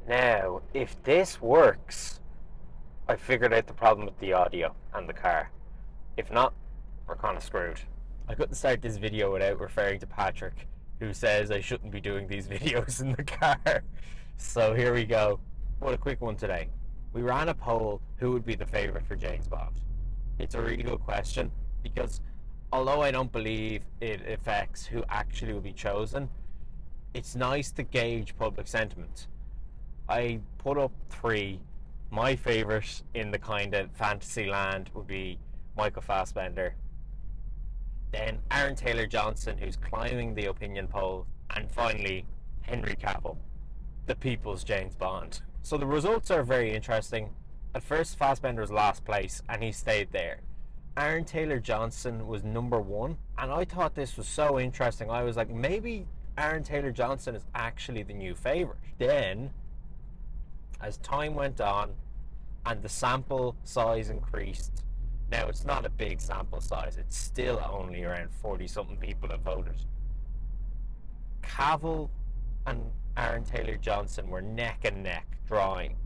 Now, if this works, I figured out the problem with the audio and the car. If not, we're kind of screwed. I couldn't start this video without referring to Patrick, who says I shouldn't be doing these videos in the car. So here we go. What a quick one today. We ran a poll, who would be the favourite for James Bond? It's a really good question, because although I don't believe it affects who actually will be chosen, it's nice to gauge public sentiment. I put up 3. My favourite in the kind of fantasy land would be Michael Fassbender. Then Aaron Taylor-Johnson, who's climbing the opinion poll. And finally, Henry Cavill, the people's James Bond. So the results are very interesting. At first, Fassbender was last place, and he stayed there. Aaron Taylor-Johnson was number 1, and I thought this was so interesting. I was like, maybe Aaron Taylor-Johnson is actually the new favourite. Then, as time went on and the sample size increased, now it's not a big sample size, it's still only around 40 something people have voted. Cavill and Aaron Taylor-Johnson were neck and neck drawing,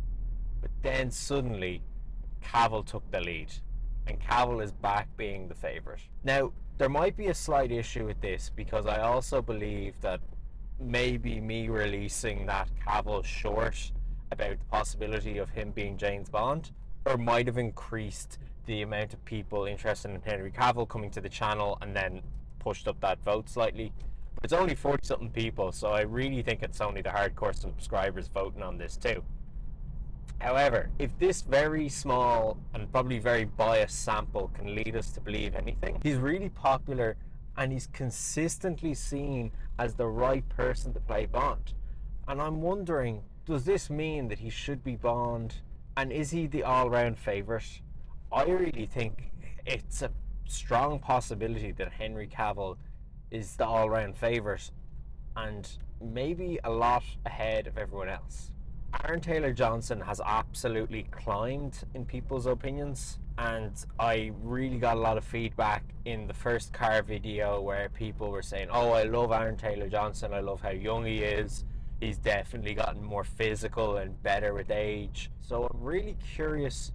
but then suddenly Cavill took the lead, and Cavill is back being the favourite. Now there might be a slight issue with this, because I also believe that maybe me releasing that Cavill short about the possibility of him being James Bond, or might have increased the amount of people interested in Henry Cavill coming to the channel and then pushed up that vote slightly. But it's only 40 something people, so I really think it's only the hardcore subscribers voting on this too. However, if this very small and probably very biased sample can lead us to believe anything, he's really popular and he's consistently seen as the right person to play Bond. And I'm wondering, does this mean that he should be Bond? And is he the all-round favourite? I really think it's a strong possibility that Henry Cavill is the all-round favourite, and maybe a lot ahead of everyone else. Aaron Taylor-Johnson has absolutely climbed in people's opinions, and I really got a lot of feedback in the first car video where people were saying, oh, I love Aaron Taylor-Johnson, I love how young he is, he's definitely gotten more physical and better with age. So I'm really curious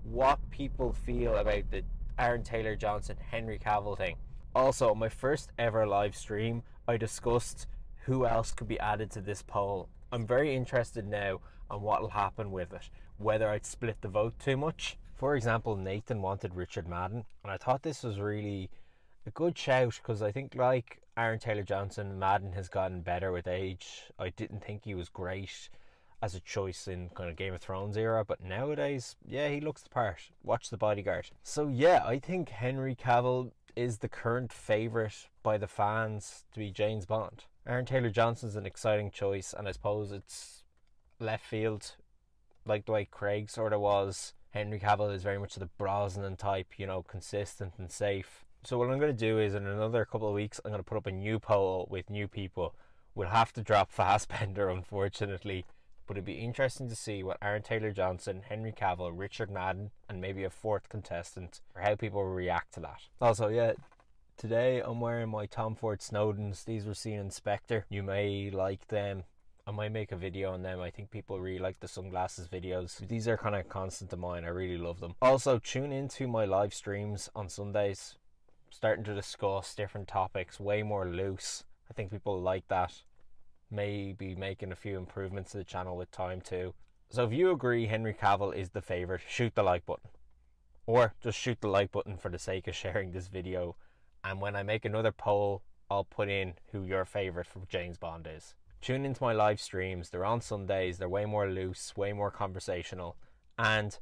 what people feel about the Aaron Taylor-Johnson Henry Cavill thing. Also, my first ever live stream, I discussed who else could be added to this poll. I'm very interested now on what will happen with it, whether I'd split the vote too much. For example, Nathan wanted Richard Madden, and I thought this was really a good shout, because I think, like Aaron Taylor-Johnson, Madden has gotten better with age. I didn't think he was great as a choice in kind of Game of Thrones era, but nowadays, yeah, he looks the part. Watch The Bodyguard. So yeah, I think Henry Cavill is the current favourite by the fans to be James Bond. Aaron Taylor-Johnson's an exciting choice, and I suppose it's left field, like the way Craig sort of was. Henry Cavill is very much the Brosnan type, you know, consistent and safe. So what I'm going to do is, in another couple of weeks, I'm going to put up a new poll with new people. We'll have to drop Fassbender, unfortunately, but it'd be interesting to see what Aaron Taylor-Johnson, Henry Cavill, Richard Madden, and maybe a 4th contestant, or how people react to that. Also, yeah, today I'm wearing my Tom Ford Snowdens. These were seen in Spectre. You may like them. I might make a video on them. I think people really like the sunglasses videos. These are kind of constant to mine. I really love them. Also, tune into my live streams on Sundays. Starting to discuss different topics, way more loose. I think people like that. Maybe making a few improvements to the channel with time too. So if you agree Henry Cavill is the favourite, shoot the like button. Or just shoot the like button for the sake of sharing this video. And when I make another poll, I'll put in who your favourite for James Bond is. Tune into my live streams. They're on Sundays. They're way more loose, way more conversational. And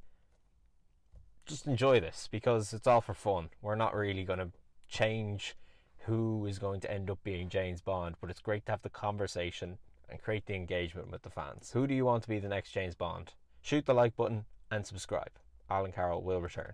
just enjoy this, because it's all for fun. We're not really going to change who is going to end up being James Bond, but it's great to have the conversation and create the engagement with the fans. Who do you want to be the next James Bond? Shoot the like button and subscribe. Alan Carroll will return.